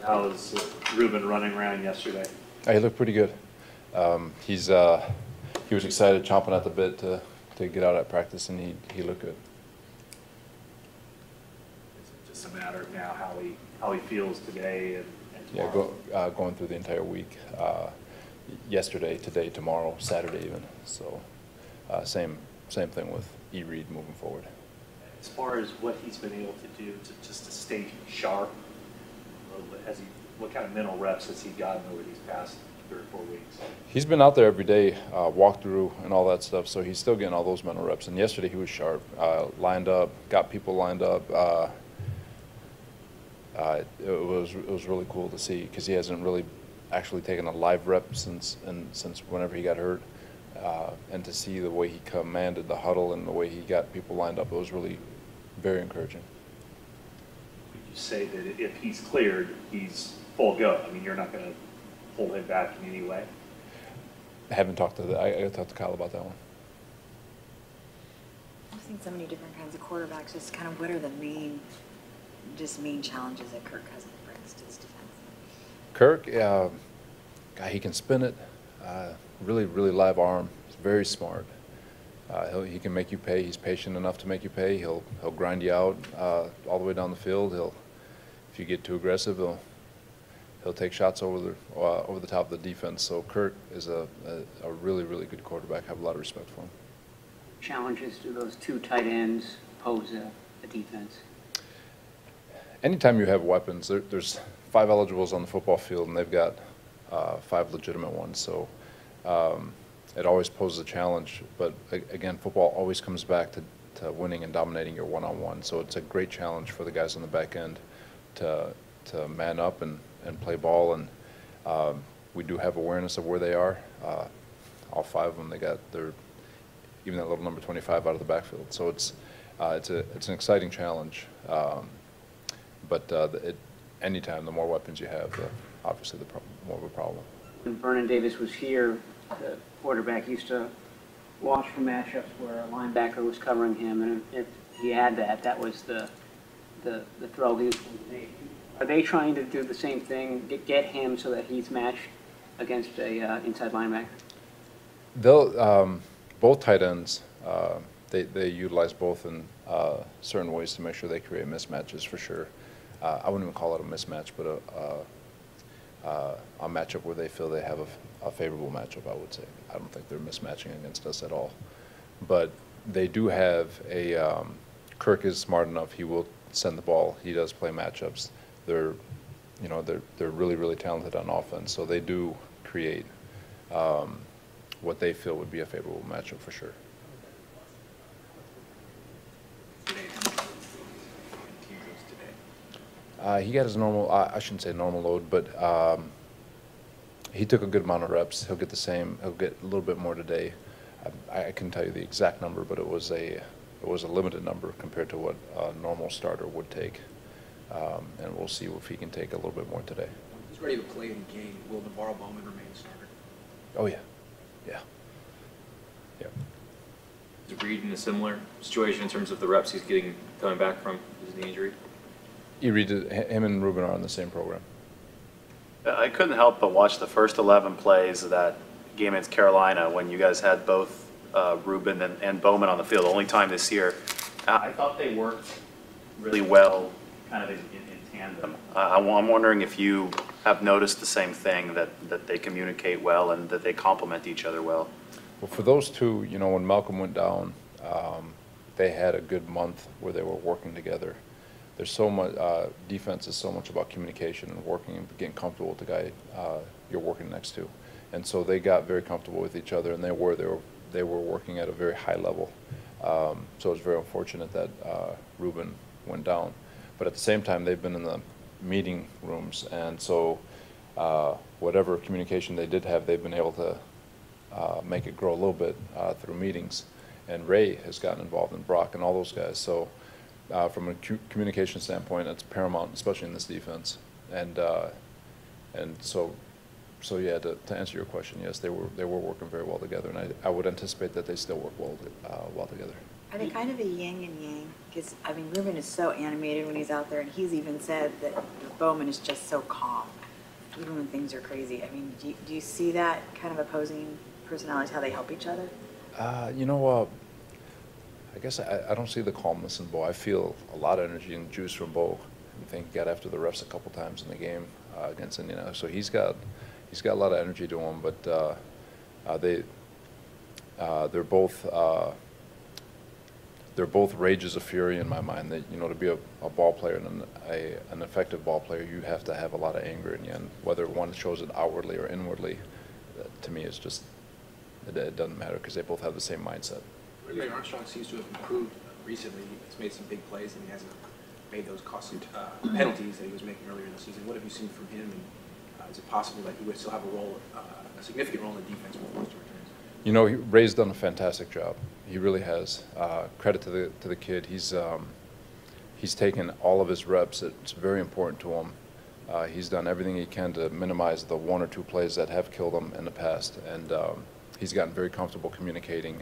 How was Reuben running around yesterday? He looked pretty good. He was excited, chomping at the bit to get out at practice, and he looked good. Is it just a matter of now how he feels today and tomorrow? Yeah, going through the entire week. Yesterday, today, tomorrow, Saturday even. So same thing with Reid moving forward. As far as what he's been able to do to stay sharp, what kind of mental reps has he gotten over these past 3 or 4 weeks? He's been out there every day, walkthrough and all that stuff, so he's still getting all those mental reps. And yesterday he was sharp, lined up, got people lined up. It was really cool to see because he hasn't really actually taken a live rep since whenever he got hurt. And to see the way he commanded the huddle and the way he got people lined up, it was really very encouraging. Would you say that if he's cleared, he's full go? I mean, you're not going to hold him back in any way? I haven't talked to I got to talk to Kyle about that one. I've seen so many different kinds of quarterbacks. Just kind of what are the main challenges that Kirk Cousins brings to his defense? Kirk, guy, he can spin it. Really live arm. He's very smart. He can make you pay. He's patient enough to make you pay. He'll grind you out all the way down the field. If you get too aggressive, he'll take shots over the top of the defense. So Kirk is a really good quarterback. I have a lot of respect for him. Challenges do those 2 tight ends pose a defense? Anytime you have weapons, there's 5 eligibles on the football field, and they've got 5 legitimate ones. So it always poses a challenge. But again, football always comes back to winning and dominating your one-on-one. So it's a great challenge for the guys on the back end to man up and play ball. And we do have awareness of where they are. All 5 of them, they got even that little number 25 out of the backfield. So it's an exciting challenge. But anytime, the more weapons you have, obviously the more of a problem. When Vernon Davis was here, the quarterback used to watch for matchups where a linebacker was covering him, and if he had that was the throw he was going to make. Are they trying to do the same thing, get him so that he's matched against a inside linebacker? They'll both tight ends. They utilize both in certain ways to make sure they create mismatches for sure. I wouldn't even call it a mismatch, but a matchup where they feel they have a favorable matchup, I would say. I don't think they're mismatching against us at all. But they do have Kirk is smart enough. He will send the ball. He does play matchups. They're really talented on offense, so they do create what they feel would be a favorable matchup for sure. He got his normal, I shouldn't say normal load, but he took a good amount of reps. He'll get the same, he'll get a little bit more today. I couldn't tell you the exact number, but it was a limited number compared to what a normal starter would take. And we'll see if he can take a little bit more today. He's ready to play in the game. Will Navarro Bowman remain starter? Oh, yeah. Is Reid in a similar situation in terms of the reps he's getting coming back from his knee injury? Him and Reuben are on the same program. I couldn't help but watch the first 11 plays of that game against Carolina when you guys had both Reuben and Bowman on the field. The only time this year. I thought they worked really well kind of in tandem. I'm wondering if you have noticed the same thing, that they communicate well and that they complement each other well. Well, for those two, when Malcolm went down, they had a good month where they were working together. There's so much, defense is so much about communication and working and getting comfortable with the guy you're working next to. And so they got very comfortable with each other, and they were working at a very high level. So it's very unfortunate that Reuben went down. But at the same time, they've been in the meeting rooms, and so whatever communication they did have, they've been able to make it grow a little bit through meetings. And Ray has gotten involved in Brock and all those guys. So from a communication standpoint, it's paramount, especially in this defense. And so yeah, to answer your question, yes, they were working very well together, and I would anticipate that they still work well together. Are they kind of a yin and yang? Because, I mean, Reuben is so animated when he's out there, and he's even said that Bowman is just so calm, even when things are crazy. I mean, do you see that kind of opposing personalities, how they help each other? You know, I guess I don't see the calmness in Bo. I feel a lot of energy and juice from Bo. I think he got after the refs a couple times in the game against Indiana. So he's got a lot of energy to him, but they're both rages of fury in my mind. That, you know, to be a ball player and an effective ball player, you have to have a lot of anger in you. And whether one shows it outwardly or inwardly, to me, it's just it doesn't matter because they both have the same mindset. Ray Armstrong seems to have improved recently. He's made some big plays and he hasn't made those costly penalties that he was making earlier in the season. What have you seen from him? And is it possible that he would still have a significant role in the defense when Forster returns? You know, Ray's done a fantastic job. He really has. Credit to the kid. He's taken all of his reps. It's very important to him. He's done everything he can to minimize the one or two plays that have killed him in the past, and he's gotten very comfortable communicating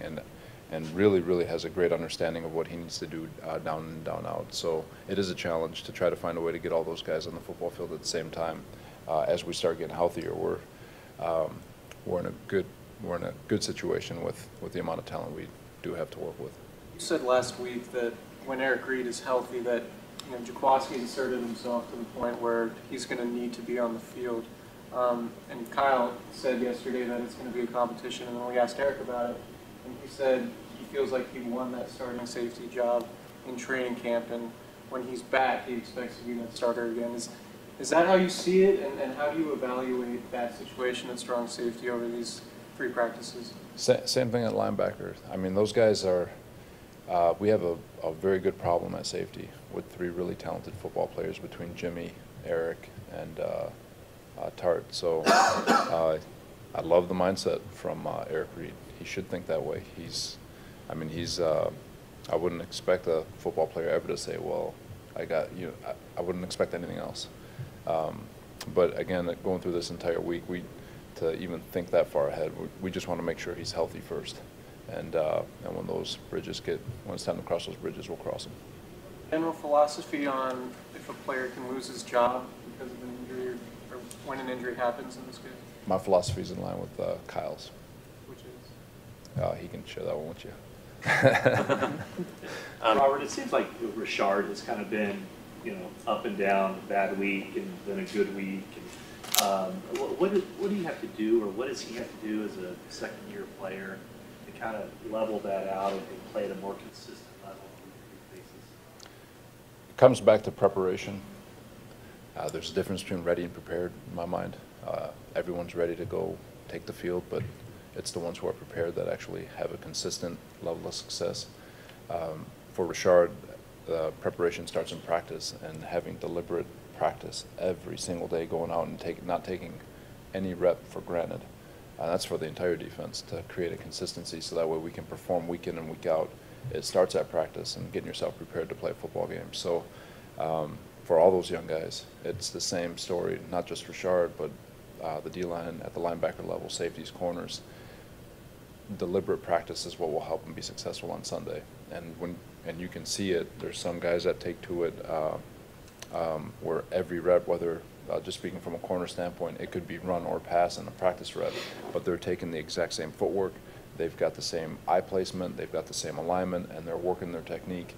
and really has a great understanding of what he needs to do down in and down out. So it is a challenge to try to find a way to get all those guys on the football field at the same time. As we start getting healthier, we're in a good situation with the amount of talent we do have to work with. You said last week that when Eric Reid is healthy, that Jaquaski inserted himself to the point where he's going to need to be on the field. And Kyle said yesterday that it's going to be a competition, and then we asked Eric about it, and he said he feels like he won that starting safety job in training camp, and when he's back, he expects to be that starter again. Is that how you see it, and how do you evaluate that situation at strong safety over these 3 practices? Same thing at linebacker. I mean, those guys are. We have a very good problem at safety with 3 really talented football players between Jimmy, Eric, and Tart. So I love the mindset from Eric Reid. He should think that way. I wouldn't expect a football player ever to say, well, I wouldn't expect anything else. But again, going through this entire week, to even think that far ahead, we just want to make sure he's healthy first. And when it's time to cross those bridges, we'll cross them. General philosophy on if a player can lose his job because of an injury or when an injury happens in this case? My philosophy is in line with Kyle's. Which is? He can share that one with you. Robert, it seems like Richard has kind of been, up and down, bad week and then a good week. And, what do you have to do, or what does he have to do as a second-year player to kind of level that out and play at a more consistent level on a weekly basis? It comes back to preparation. There's a difference between ready and prepared in my mind. Everyone's ready to go take the field, but it's the ones who are prepared that actually have a consistent level of success. For Richard, preparation starts in practice, and having deliberate practice every single day, going out and not taking any rep for granted. That's for the entire defense, to create a consistency so that way we can perform week in and week out. It starts at practice and getting yourself prepared to play a football game. So for all those young guys, it's the same story, not just Richard, but the D-line at the linebacker level, safeties, corners. Deliberate practice is what will help them be successful on Sunday. And you can see it. There's some guys that take to it where every rep, whether just speaking from a corner standpoint, it could be run or pass in a practice rep, but they're taking the exact same footwork. They've got the same eye placement, they've got the same alignment, and they're working their technique.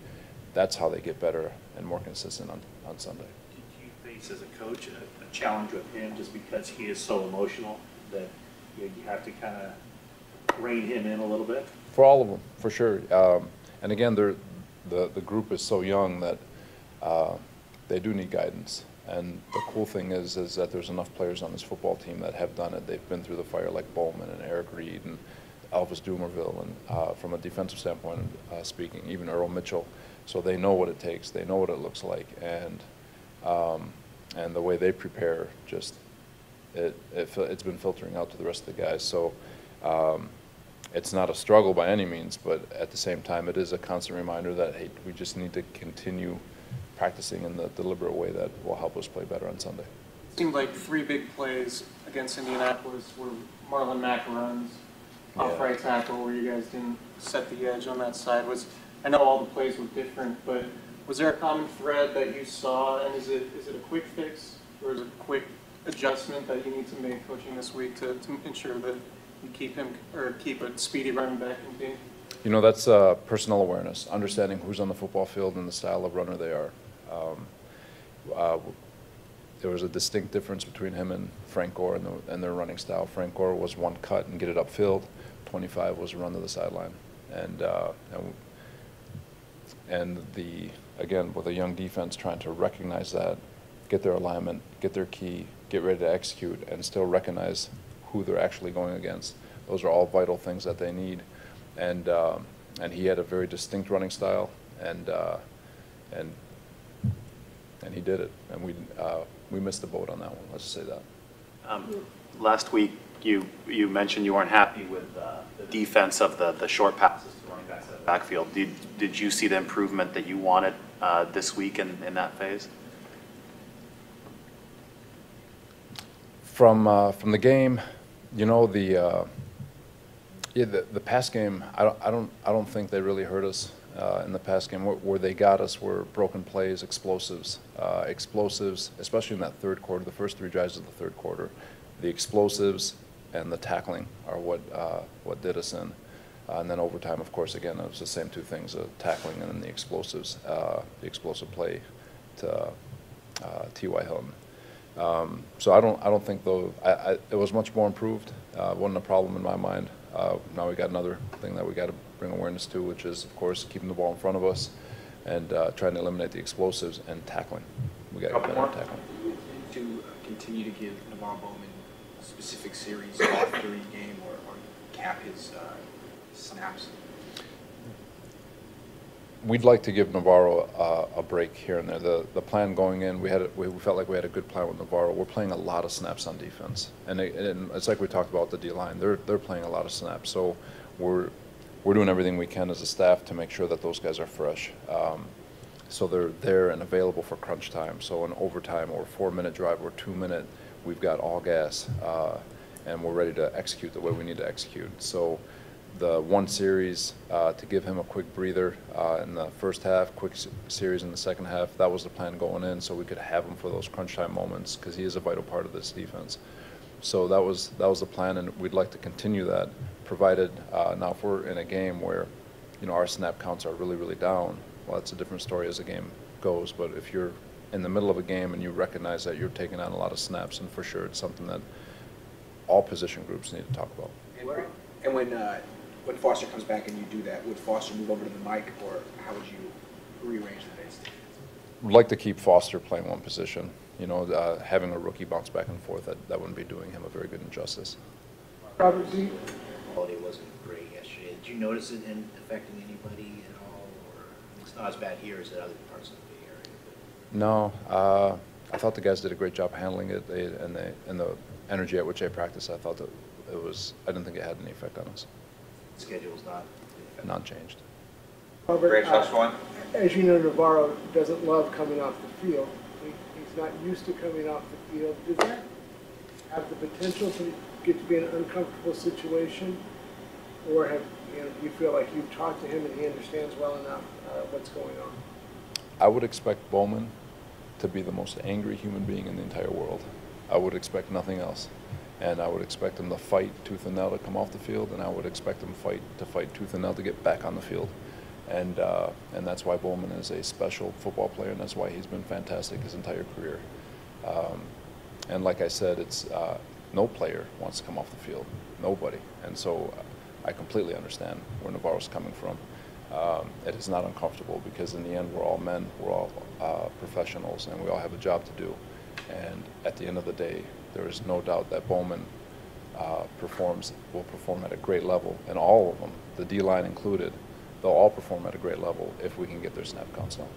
That's how they get better and more consistent on Sunday. Did you face, as a coach, a challenge with him just because he is so emotional that you have to kind of rein him in a little bit? For all of them, for sure. And again, the group is so young that they do need guidance. And the cool thing is that there's enough players on this football team that have done it. They've been through the fire, like Bowman and Eric Reid and Elvis Dumerville, and from a defensive standpoint speaking, even Earl Mitchell. So they know what it takes. They know what it looks like, and the way they prepare, just it's been filtering out to the rest of the guys. So it's not a struggle by any means, but at the same time, it is a constant reminder that, hey, we just need to continue practicing in the deliberate way that will help us play better on Sunday. It seemed like 3 big plays against Indianapolis were Marlon Mack runs off right tackle, where you guys didn't set the edge on that side. I know all the plays were different, but was there a common thread that you saw, and is it a quick fix, or is it a quick adjustment that you need to make coaching this week to ensure that you keep a speedy running back in the game? You know, that's personnel awareness, understanding who's on the football field and the style of runner they are. There was a distinct difference between him and Frank Gore and their running style. Frank Gore was one cut and get it upfield. 25 was a run to the sideline. And again, with a young defense trying to recognize that, get their alignment, get their key, get ready to execute, and still recognize who they're actually going against. Those are all vital things that they need. And he had a very distinct running style, and he did it. And we missed the boat on that one. Let's just say that. Last week, you mentioned you weren't happy with the defense of the short passes to running backs at the backfield. Did you see the improvement that you wanted this week in that phase? From the game, you know, the pass game, I don't think they really hurt us in the pass game. Where they got us were broken plays, explosives, especially in that third quarter, the first 3 drives of the third quarter. The explosives and the tackling are what did us in. And then overtime, of course, again, it was the same 2 things: tackling and then the explosives, the explosive play to T.Y. Hilton. So I don't think though it was much more improved. Wasn't a problem in my mind. Now we got another thing that we got to bring awareness to, which is, of course, keeping the ball in front of us and trying to eliminate the explosives and tackling. We got to get better at tackling. To continue to give Navarro Bowman specific series after each game, or cap his snaps? We'd like to give Navarro a break here and there. The plan going in, we felt like we had a good plan with Navarro. We're playing a lot of snaps on defense, and it's like we talked about the D-line. They're playing a lot of snaps, so we're doing everything we can as a staff to make sure that those guys are fresh. So they're there and available for crunch time. So in overtime or 4-minute drive or 2-minute, we've got all gas, and we're ready to execute the way we need to execute. So the one series to give him a quick breather in the first half, quick series in the second half, that was the plan going in, so we could have him for those crunch time moments, because he is a vital part of this defense. So that was the plan, and we'd like to continue that, provided now if we're in a game where, you know, our snap counts are really, really down, well, that's a different story as the game goes. But if you're in the middle of a game and you recognize that you're taking on a lot of snaps, and for sure it's something that all position groups need to talk about. And when Foster comes back and you do that, would Foster move over to the mic, or how would you rearrange that? We'd like to keep Foster playing one position. You know, having a rookie bounce back and forth, that wouldn't be doing him a very good injustice. Robert Z. Quality wasn't great yesterday. Did you notice it affecting anybody at all, or it's not as bad here as in other parts of the Bay Area? No, I thought the guys did a great job handling it, and the energy at which they practiced. I thought that I didn't think it had any effect on us. Schedule's not changed. Robert, as you know, Navarro doesn't love coming off the field. He's not used to coming off the field. Does that have the potential to get to be an uncomfortable situation, or do you feel like you've talked to him and he understands well enough what's going on? I would expect Bowman to be the most angry human being in the entire world. I would expect nothing else. And I would expect him to fight tooth and nail to come off the field, and I would expect him to fight tooth and nail to get back on the field. And that's why Bowman is a special football player, and that's why he's been fantastic his entire career. And like I said, it's no player wants to come off the field, nobody. And so I completely understand where Navarro's coming from. It is not uncomfortable, because in the end we're all men, we're all professionals, and we all have a job to do. And at the end of the day, there is no doubt that Bowman will perform at a great level, and all of them, the D-line included, they'll all perform at a great level if we can get their snap counts down.